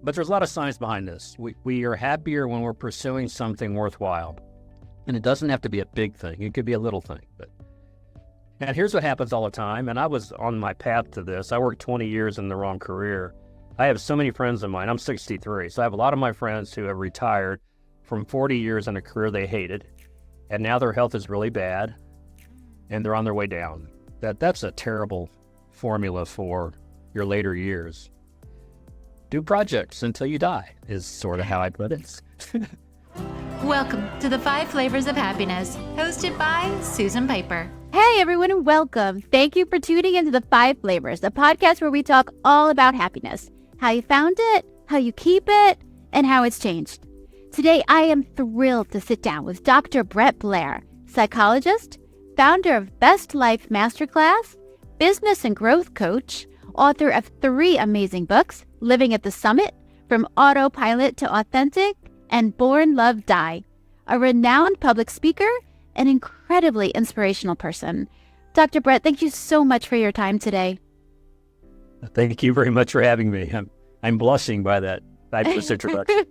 But there's a lot of science behind this. We are happier when we're pursuing something worthwhile. And it doesn't have to be a big thing. It could be a little thing. And here's what happens all the time. And I was on my path to this. I worked 20 years in the wrong career. I have so many friends of mine. I'm 63. So I have a lot of my friends who have retired from 40 years in a career they hated. And now their health is really bad. And they're on their way down. That's a terrible formula for your later years. Do projects until you die is sort of how I put it. Welcome to the 5 Flavors of Happiness, hosted by Susan Piper. Hey everyone, and welcome. Thank you for tuning into the 5 Flavors, a podcast where we talk all about happiness, how you found it, how you keep it, and how it's changed. Today, I am thrilled to sit down with Dr. Blair, psychologist, founder of Best Life Masterclass, business and growth coach, author of 3 amazing books, Living at the Summit, From Autopilot to Authentic, and Born, Love, Die, a renowned public speaker, an incredibly inspirational person. Dr. Brett, thank you so much for your time today. Thank you very much for having me. I'm blushing by that fabulous introduction.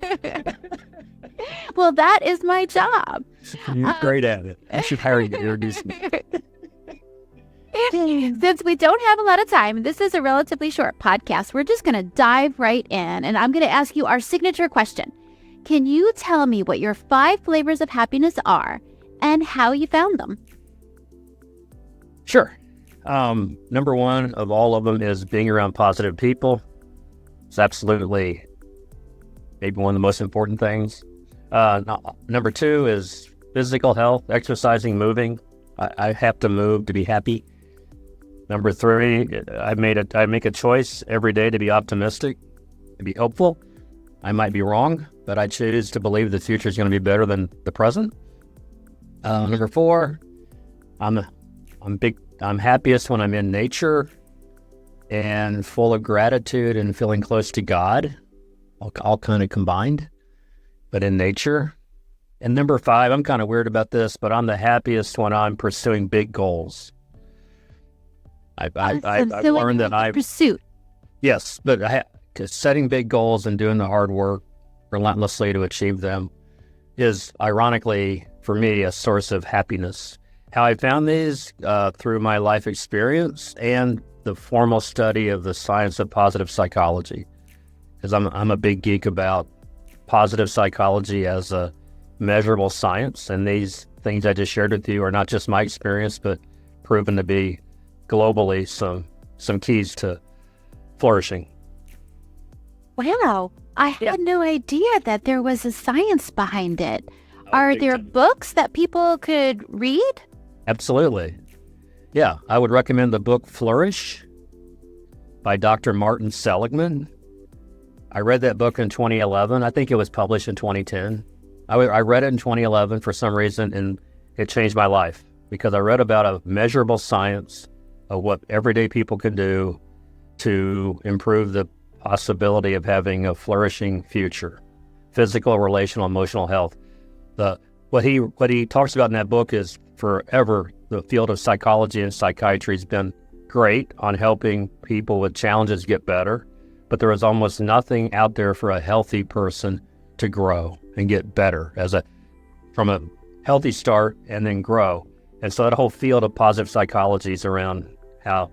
Well, that is my job. You're great at it. I should hire you to introduce me. Since we don't have a lot of time, this is a relatively short podcast. We're just going to dive right in, and I'm going to ask you our signature question. Can you tell me what your 5 flavors of happiness are and how you found them? Sure. Number 1 of all of them is being around positive people. It's absolutely maybe one of the most important things. Number 2 is physical health, exercising, moving. I have to move to be happy. Number 3, I make a choice every day to be optimistic, to be hopeful. I might be wrong, but I choose to believe the future is going to be better than the present. Number 4, I'm happiest when I'm in nature and full of gratitude and feeling close to God, all kind of combined, but in nature. And number 5, I'm kind of weird about this, but I'm the happiest when I'm pursuing big goals. I've learned that pursuit. Yes, but setting big goals and doing the hard work relentlessly to achieve them is, ironically, for me, a source of happiness. How I found these through my life experience and the formal study of the science of positive psychology, because I'm a big geek about positive psychology as a measurable science, and these things I just shared with you are not just my experience, but proven to be globally some keys to flourishing. Wow, I had no idea that there was a science behind it. Are there books that people could read? Absolutely. Yeah, I would recommend the book Flourish by Dr. Martin Seligman. I read that book in 2011. I think it was published in 2010. I read it in 2011 for some reason, and it changed my life because I read about a measurable science of what everyday people can do to improve the possibility of having a flourishing future, physical, relational, emotional health. What he talks about in that book is forever the field of psychology and psychiatry has been great on helping people with challenges get better, but there is almost nothing out there for a healthy person to grow and get better from a healthy start and then grow. And so that whole field of positive psychology is around how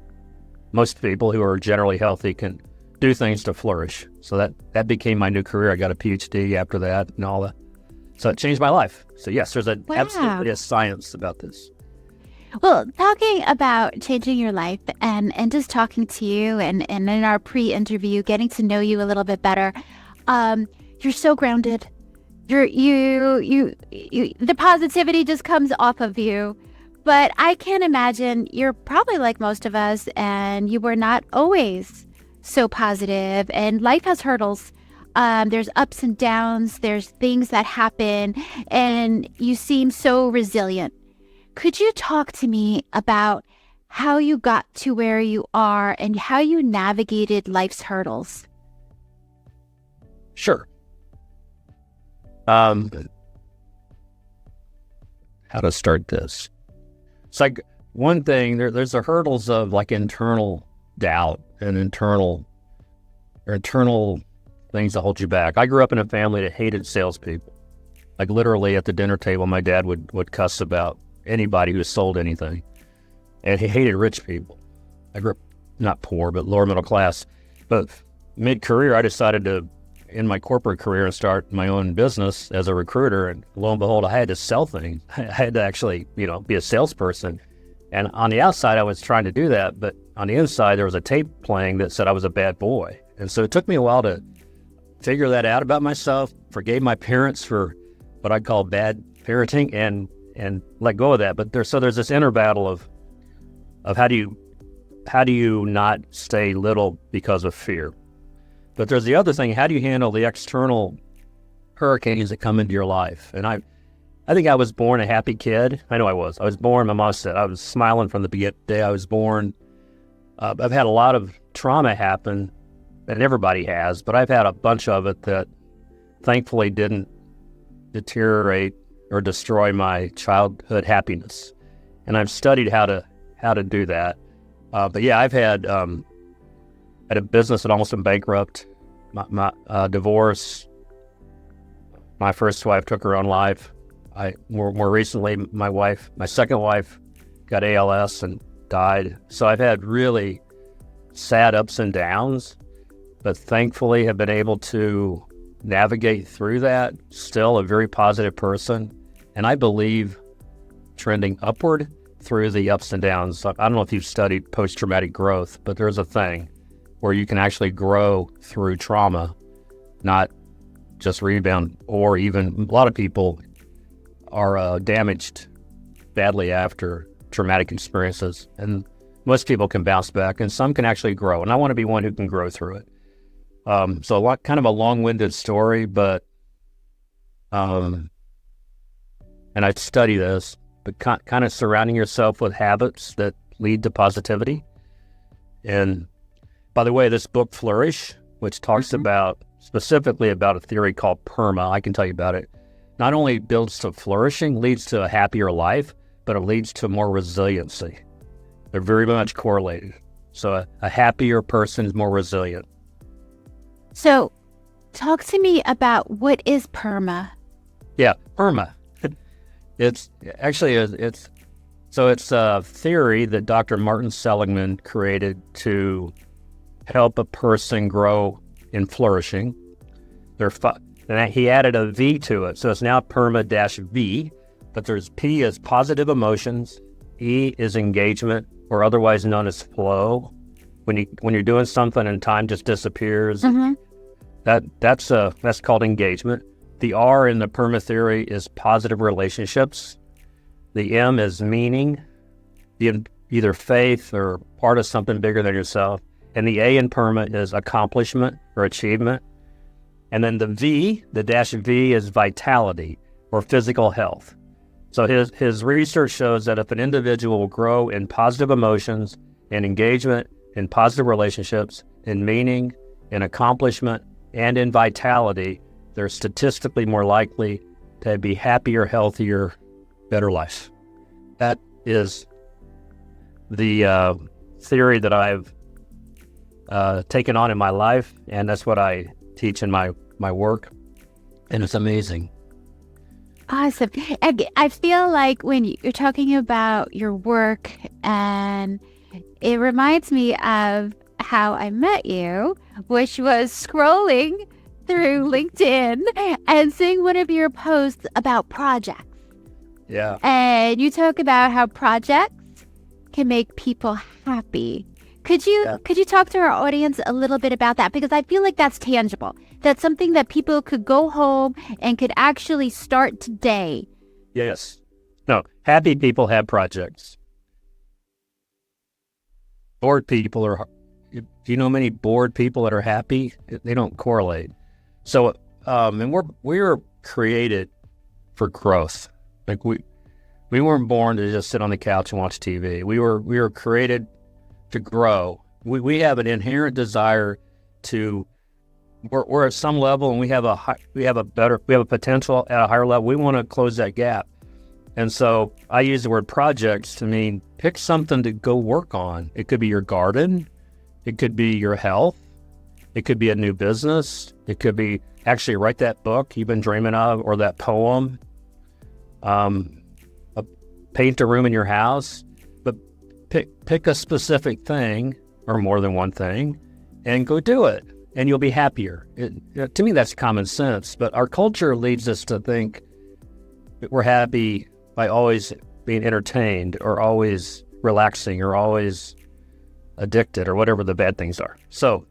most people who are generally healthy can do things to flourish. So that became my new career. I got a PhD after that and all that. So it changed my life. So yes, there's absolutely a science about this. Well, talking about changing your life and just talking to you and in our pre-interview, getting to know you a little bit better, you're so grounded. The positivity just comes off of you. But I can imagine you're probably like most of us, and you were not always so positive, and life has hurdles. There's ups and downs, there's things that happen, and you seem so resilient. Could you talk to me about how you got to where you are and how you navigated life's hurdles? Sure. How to start this? It's like one thing, there's the hurdles of like internal doubt and internal things that hold you back. I grew up in a family that hated salespeople. Like literally at the dinner table, my dad would cuss about anybody who sold anything. And he hated rich people. I grew up not poor, but lower middle class. But mid-career, I decided to end my corporate career and start my own business as a recruiter. And lo and behold, I had to sell things. I had to actually, be a salesperson. And on the outside, I was trying to do that. But on the inside, there was a tape playing that said I was a bad boy. And so it took me a while to figure that out about myself, forgave my parents for what I call bad parenting, and let go of that. But there's this inner battle of how do you not stay little because of fear? But there's the other thing, how do you handle the external hurricanes that come into your life? And I think I was born a happy kid. I know I was. I was born, my mom said, I was smiling from the day I was born. I've had a lot of trauma happen, and everybody has, but I've had a bunch of it that thankfully didn't deteriorate or destroy my childhood happiness. And I've studied how to do that. But yeah, I've had a business that almost went bankrupt, my divorce. My first wife took her own life. More recently, my second wife got ALS and died. So I've had really sad ups and downs, but thankfully have been able to navigate through that. Still a very positive person, and I believe trending upward through the ups and downs. I don't know if you've studied post-traumatic growth, but there's a thing where you can actually grow through trauma, not just rebound, or even a lot of people are damaged badly after traumatic experiences. And most people can bounce back, and some can actually grow. And I want to be one who can grow through it. So kind of a long-winded story, but, and I study this, but kind of surrounding yourself with habits that lead to positivity. And by the way, this book, Flourish, which talks specifically about a theory called PERMA, I can tell you about it, not only builds to flourishing, leads to a happier life, but it leads to more resiliency. They're very much correlated. So a happier person is more resilient. So talk to me about what is PERMA? Yeah, PERMA. It's a theory that Dr. Martin Seligman created to help a person grow in flourishing. And he added a V to it, so it's now PERMA-V, but there's P is positive emotions, E is engagement, or otherwise known as flow. When you're doing something and time just disappears, that's called engagement. The R in the PERMA theory is positive relationships. The M is meaning, either faith or part of something bigger than yourself. And the A in PERMA is accomplishment or achievement. And then the V, the dash V, is vitality or physical health. So his research shows that if an individual will grow in positive emotions, in engagement, in positive relationships, in meaning, in accomplishment, and in vitality, they're statistically more likely to be happier, healthier, better life. That is the theory that I've taken on in my life, and that's what I teach in my work, and it's amazing. Awesome. I feel like when you're talking about your work, and it reminds me of how I met you, which was scrolling through LinkedIn and seeing one of your posts about projects. Yeah. And you talk about how projects can make people happy. Could you talk to our audience a little bit about that? Because I feel like that's tangible. That's something that people could go home and could actually start today. Yes. No, happy people have projects. Bored people do you know many bored people that are happy? They don't correlate. So, and we're created for growth. Like we weren't born to just sit on the couch and watch TV. We were created to grow. We have an inherent desire to. We're at some level, and we have a potential at a higher level. We want to close that gap, and so I use the word projects to mean pick something to go work on. It could be your garden, it could be your health, It could be a new business. It could be actually write that book you've been dreaming of, or that poem. Paint a room in your house. But pick a specific thing, or more than one thing, and go do it, and you'll be happier. To me, that's common sense. But our culture leads us to think that we're happy by always being entertained, or always relaxing, or always addicted, or whatever the bad things are. So,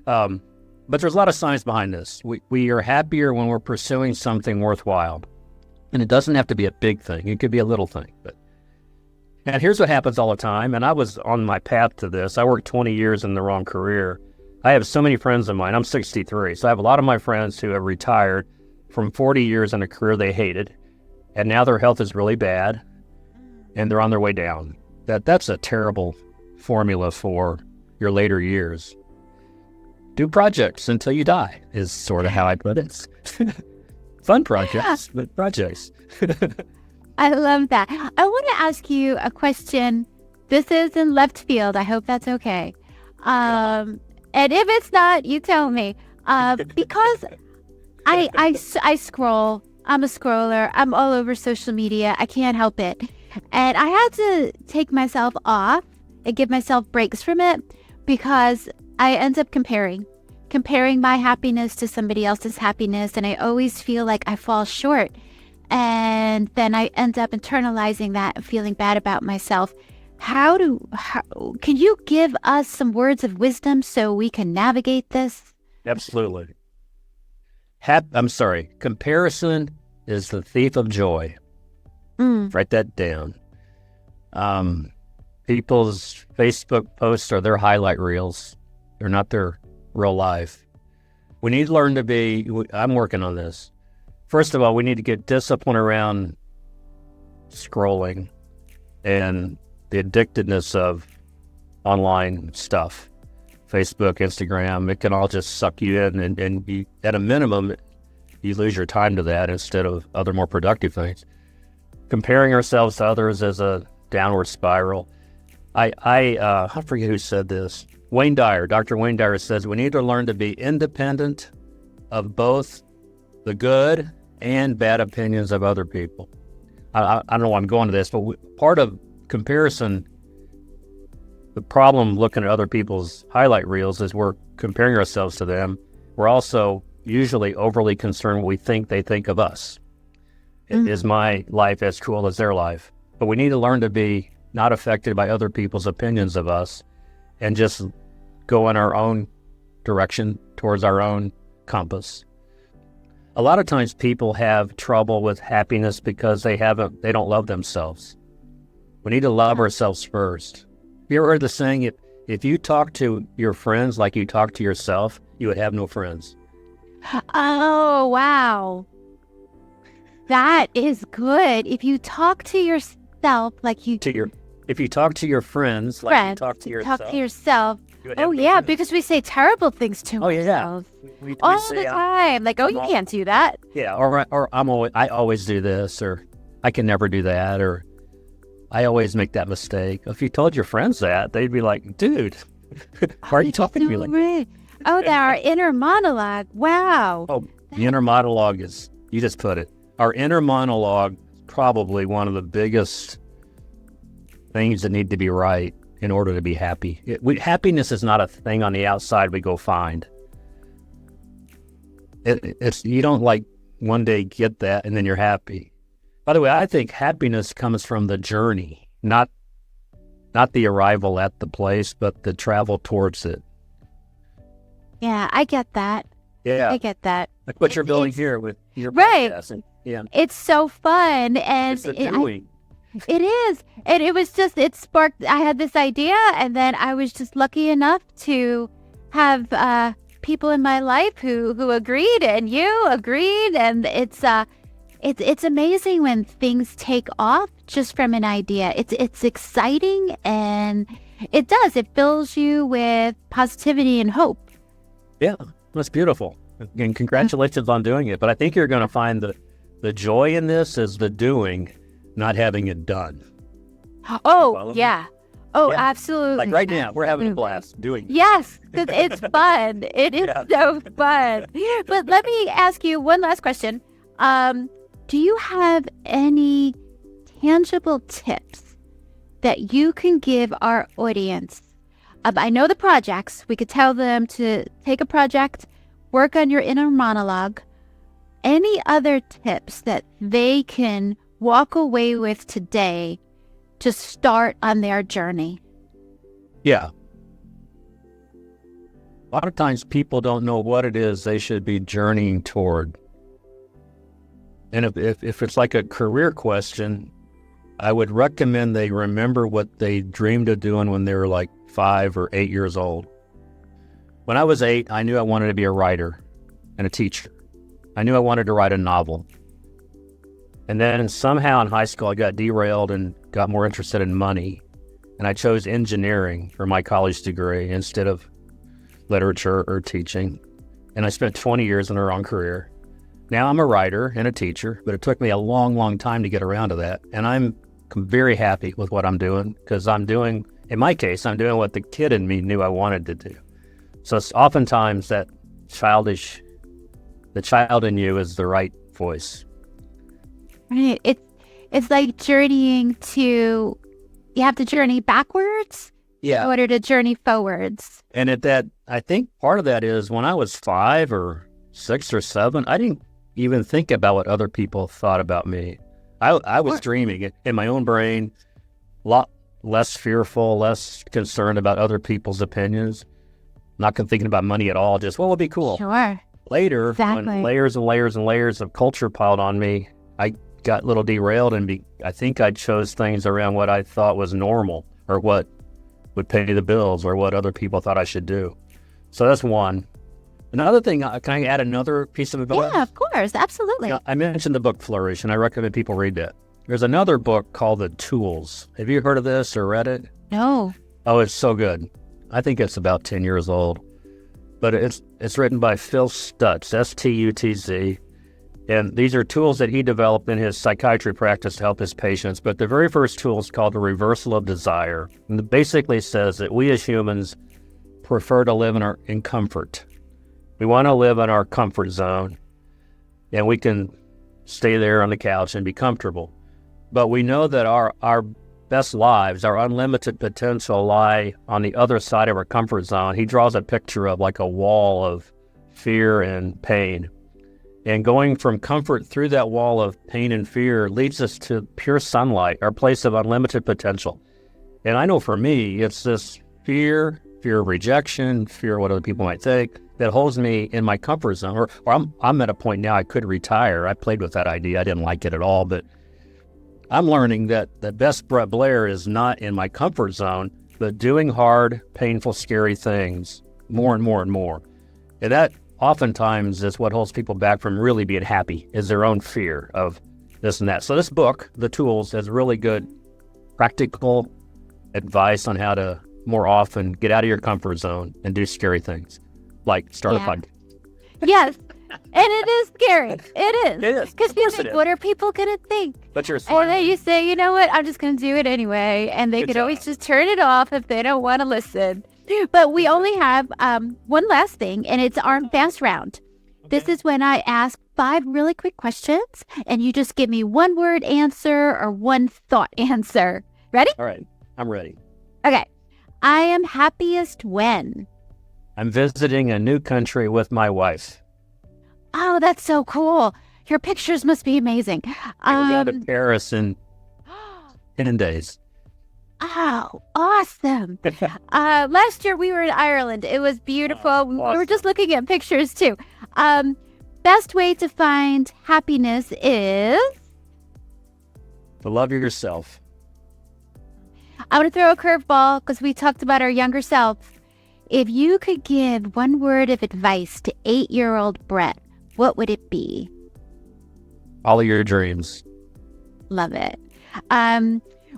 but there's a lot of science behind this. We are happier when we're pursuing something worthwhile. And it doesn't have to be a big thing. It could be a little thing. And here's what happens all the time. And I was on my path to this. I worked 20 years in the wrong career. I have so many friends of mine. I'm 63. So I have a lot of my friends who have retired from 40 years in a career they hated. And now their health is really bad. And they're on their way down. That's a terrible formula for your later years. Do projects until you die is sort of how I put it. Fun projects, but projects. I love that. I want to ask you a question. This is in left field. I hope that's okay. And if it's not, you tell me. Because I scroll. I'm a scroller. I'm all over social media. I can't help it. And I had to take myself off and give myself breaks from it, because I end up comparing my happiness to somebody else's happiness, and I always feel like I fall short. And then I end up internalizing that and feeling bad about myself. Can you give us some words of wisdom so we can navigate this? Absolutely. Comparison is the thief of joy. Write that down. People's Facebook posts are their highlight reels. They're not their real life. We need to learn to I'm working on this. First of all, we need to get discipline around scrolling and the addictedness of online stuff. Facebook, Instagram, it can all just suck you in, and you, at a minimum, you lose your time to that instead of other more productive things. Comparing ourselves to others is a downward spiral. I forget who said this. Dr. Wayne Dyer says we need to learn to be independent of both the good and bad opinions of other people. I don't know why I'm going to this, but part of comparison, the problem looking at other people's highlight reels is we're comparing ourselves to them. We're also usually overly concerned what we think they think of us. Is my life as cool as their life? But we need to learn to be not affected by other people's opinions of us and just go in our own direction towards our own compass. A lot of times people have trouble with happiness because they don't love themselves. We need to love ourselves first. Have you ever heard the saying, if you talk to your friends like you talk to yourself, you would have no friends? Oh, wow. That is good. If you talk to yourself like you... If you talk to your friends like you talk to yourself... Oh, yeah, because we say terrible things to ourselves. We all say, the time. Like, you can't do that. Yeah, or I always do this, or I can never do that, or I always make that mistake. If you told your friends that, they'd be like, dude, why are you talking to me like that? Oh, our inner monologue. Wow. Oh, the inner monologue is, you just put it. Our inner monologue is probably one of the biggest things that need to be right in order to be happy. Happiness is not a thing on the outside we go find. It's you don't like one day get that and then you're happy. By the way, I think happiness comes from the journey, not the arrival at the place, but the travel towards it. Yeah, I get that. Yeah, I get that. Like what you're building here with your right. podcast. Yeah, it's so fun, and it's doing. It is. And it was just, it sparked, I had this idea, and then I was just lucky enough to have people in my life who agreed, and you agreed, and it's amazing when things take off just from an idea. It's exciting, and it fills you with positivity and hope. Yeah, that's beautiful. And congratulations on doing it. But I think you're going to find the joy in this is the doing, not having it done. Oh, yeah. Oh, Yeah. absolutely. Like right now, we're having a Absolutely. blast doing this. Yes, because it's fun. It is so fun. But let me ask you one last question. Do you have any tangible tips that you can give our audience? I know the projects. We could tell them to take a project, work on your inner monologue. Any other tips that they can walk away with today to start on their journey? Yeah. A lot of times people don't know what it is they should be journeying toward. And if it's like a career question, I would recommend they remember what they dreamed of doing when they were like 5 or 8 years old. When I was 8, I knew I wanted to be a writer and a teacher. I knew I wanted to write a novel. And then somehow in high school, I got derailed and got more interested in money. And I chose engineering for my college degree instead of literature or teaching. And I spent 20 years in the wrong career. Now I'm a writer and a teacher, but it took me a long, long time to get around to that. And I'm very happy with what I'm doing because in my case, I'm doing what the kid in me knew I wanted to do. So it's oftentimes the child in you is the right voice. Right. It's like journeying to, you have to journey backwards in order to journey forwards. And I think part of that is when I was 5 or 6 or 7, I didn't even think about what other people thought about me. I was dreaming in my own brain, a lot less fearful, less concerned about other people's opinions, not thinking about money at all, just what would be cool. Sure. Later, Exactly. when layers and layers and layers of culture piled on me, I got a little derailed and I think I chose things around what I thought was normal or what would pay the bills or what other people thought I should do. So that's one. Another thing, can I add another piece of advice? Yeah, of course. Absolutely. I mentioned the book Flourish, and I recommend people read that. There's another book called The Tools. Have you heard of this or read it? No. Oh, it's so good. I think it's about 10 years old. But it's written by Phil Stutz, S-T-U-T-Z. And these are tools that he developed in his psychiatry practice to help his patients. But the very first tool is called the reversal of desire. And it basically says that we as humans prefer to live in comfort. We want to live in our comfort zone, and we can stay there on the couch and be comfortable. But we know that our best lives, our unlimited potential lie on the other side of our comfort zone. He draws a picture of like a wall of fear and pain. And going from comfort through that wall of pain and fear leads us to pure sunlight, our place of unlimited potential. And I know for me, it's this fear of rejection, fear of what other people might think, that holds me in my comfort zone. Or I'm at a point now I could retire. I played with that idea. I didn't like it at all, but I'm learning that the best Blair is not in my comfort zone, but doing hard, painful, scary things more and more and more. And that oftentimes is what holds people back from really being happy, is their own fear of this and that. So this book, The Tools, has really good practical advice on how to more often get out of your comfort zone and do scary things. Like start a podcast. Yes. And it is scary. It is. It is. Because Of you course think, it is. what are people going to think? But you're And smart. then you say, you know what? I'm just going to do it anyway. And they Good could job. always just turn it off if they don't want to listen. But we only have one last thing, and it's our fast round. This is when I ask 5 really quick questions, and you just give me one word answer or one thought answer. Ready? All right. I'm ready. Okay. I am happiest when? I'm visiting a new country with my wife. Oh, that's so cool. Your pictures must be amazing. We're going to Paris in 10 days. Oh, awesome. Last year we were in Ireland. It was beautiful. Oh, We were awesome. just looking at pictures too. Best way to find happiness is? To love yourself. I want to throw a curveball because we talked about our younger self. If you could give one word of advice to 8-year-old Brett, what would it be? Follow your dreams. Love it.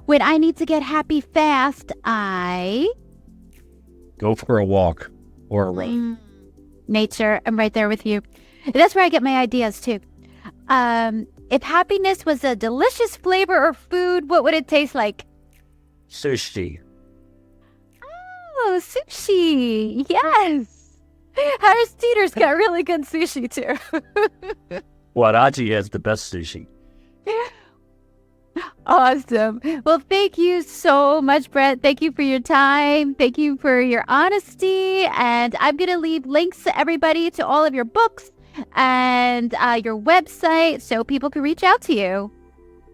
When I need to get happy fast, I... Go for a walk or a run. Nature. I'm right there with you. That's where I get my ideas too. If happiness was a delicious flavor or food, what would it taste like? Sushi. Oh, sushi. Yes. Harris Teeter's got really good sushi, too. Waraji has the best sushi. Awesome. Well, thank you so much, Brett. Thank you for your time. Thank you for your honesty. And I'm going to leave links to everybody to all of your books and your website so people can reach out to you.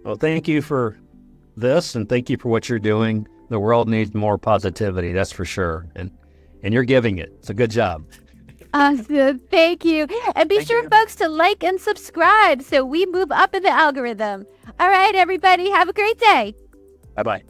Well, thank you for this, and thank you for what you're doing. The world needs more positivity, that's for sure. And you're giving it. It's a good job. Awesome. Thank you. And be sure, folks, to like and subscribe so we move up in the algorithm. All right, everybody. Have a great day. Bye-bye.